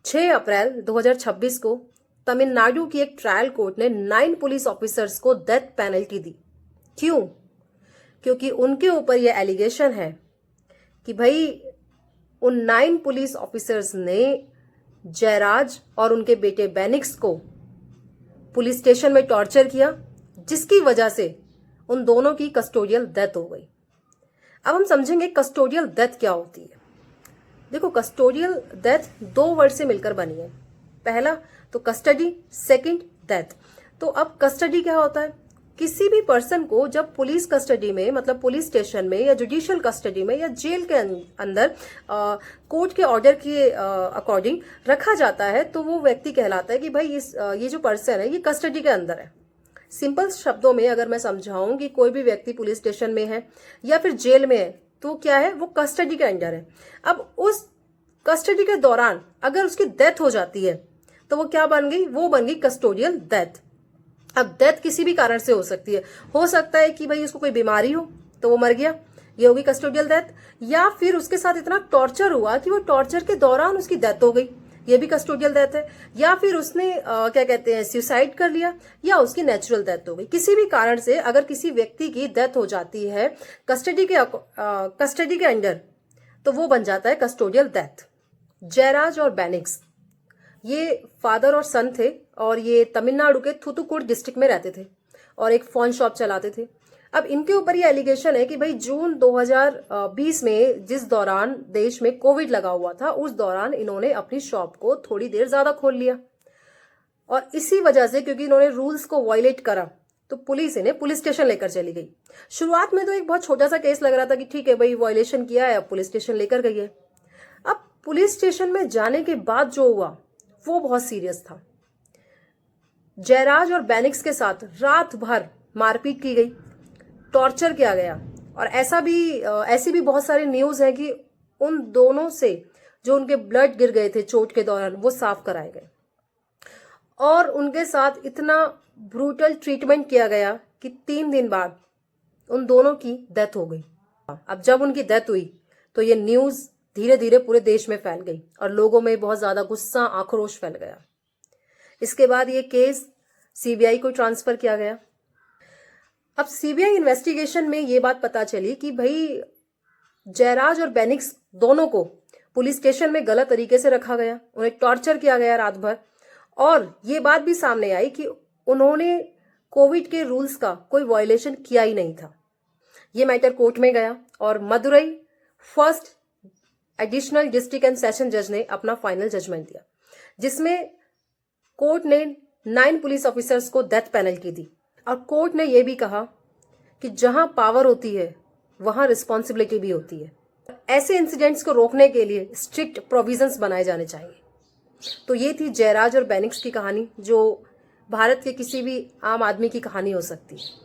6 अप्रैल 2026 को तमिलनाडु की एक ट्रायल कोर्ट ने 9 पुलिस ऑफिसर्स को डेथ पेनल्टी दी। क्यों? क्योंकि उनके ऊपर यह एलिगेशन है कि भाई उन 9 पुलिस ऑफिसर्स ने जयराज और उनके बेटे बेनिक्स को पुलिस स्टेशन में टॉर्चर किया, जिसकी वजह से उन दोनों की कस्टोडियल डेथ हो गई। अब हम समझेंगे कस्टोडियल डेथ क्या होती है। देखो, कस्टोडियल डेथ 2 वर्ड से मिलकर बनी है। पहला तो कस्टडी, सेकंड डेथ। तो अब कस्टडी क्या होता है? किसी भी पर्सन को जब पुलिस कस्टडी में, मतलब पुलिस स्टेशन में या जुडिशियल कस्टडी में या जेल के अंदर कोर्ट के ऑर्डर के अकॉर्डिंग रखा जाता है, तो वो व्यक्ति कहलाता है कि भाई ये जो पर्सन है ये कस्टडी के अंदर है। सिंपल शब्दों में अगर मैं समझाऊं कि कोई भी व्यक्ति पुलिस स्टेशन में है या फिर जेल में है, तो क्या है, वो कस्टडी के अंडर है। अब उस कस्टडी के दौरान अगर उसकी डेथ हो जाती है तो वो क्या बन गई? वो बन गई कस्टोडियल डेथ। अब डेथ किसी भी कारण से हो सकती है। हो सकता है कि भाई उसको कोई बीमारी हो तो वो मर गया, ये होगी कस्टोडियल डेथ। या फिर उसके साथ इतना टॉर्चर हुआ कि वो टॉर्चर के दौरान उसकी डेथ हो गई, ये भी कस्टोडियल डेथ है। या फिर उसने क्या कहते हैं, सुसाइड कर लिया, या उसकी नेचुरल डेथ हो गई। किसी भी कारण से अगर किसी व्यक्ति की डेथ हो जाती है कस्टडी के अंडर, तो वो बन जाता है कस्टोडियल डेथ। जयराज और बेनिक्स ये फादर और सन थे और ये तमिलनाडु के थूथुकुड डिस्ट्रिक्ट में रहते थे और एक फोन शॉप चलाते थे। अब इनके ऊपर ये एलिगेशन है कि भाई जून 2020 में जिस दौरान देश में कोविड लगा हुआ था, उस दौरान इन्होंने अपनी शॉप को थोड़ी देर ज्यादा खोल लिया और इसी वजह से, क्योंकि इन्होंने रूल्स को वायलेट करा, तो पुलिस इन्हें पुलिस स्टेशन लेकर चली गई। शुरुआत में तो एक बहुत छोटा सा केस लग रहा था कि ठीक है भाई, वायलेशन किया है, अब पुलिस स्टेशन लेकर गई है। अब पुलिस स्टेशन में जाने के बाद जो हुआ वो बहुत सीरियस था। जयराज और बेनिक्स के साथ रात भर मारपीट की गई, टॉर्चर किया गया और ऐसी भी बहुत सारी न्यूज है कि उन दोनों से जो उनके ब्लड गिर गए थे चोट के दौरान, वो साफ कराए गए और उनके साथ इतना ब्रूटल ट्रीटमेंट किया गया कि 3 दिन बाद उन दोनों की डेथ हो गई। अब जब उनकी डेथ हुई तो ये न्यूज धीरे धीरे पूरे देश में फैल गई और लोगों में बहुत ज्यादा गुस्सा, आक्रोश फैल गया। इसके बाद ये केस सीबीआई को ट्रांसफर किया गया। अब सीबीआई इन्वेस्टिगेशन में ये बात पता चली कि भाई जयराज और बेनिक्स दोनों को पुलिस स्टेशन में गलत तरीके से रखा गया, उन्हें टॉर्चर किया गया रात भर। और ये बात भी सामने आई कि उन्होंने कोविड के रूल्स का कोई वायलेशन किया ही नहीं था। ये मैटर कोर्ट में गया और Madurai first additional district and session जज ने अपना फाइनल जजमेंट दिया, जिसमें कोर्ट ने 9 पुलिस ऑफिसर्स को डेथ पेनल्टी दी। और कोर्ट ने यह भी कहा कि जहां पावर होती है वहां रिस्पॉन्सिबिलिटी भी होती है। ऐसे इंसिडेंट्स को रोकने के लिए स्ट्रिक्ट प्रोविजंस बनाए जाने चाहिए। तो ये थी जयराज और बेनिक्स की कहानी, जो भारत के किसी भी आम आदमी की कहानी हो सकती है।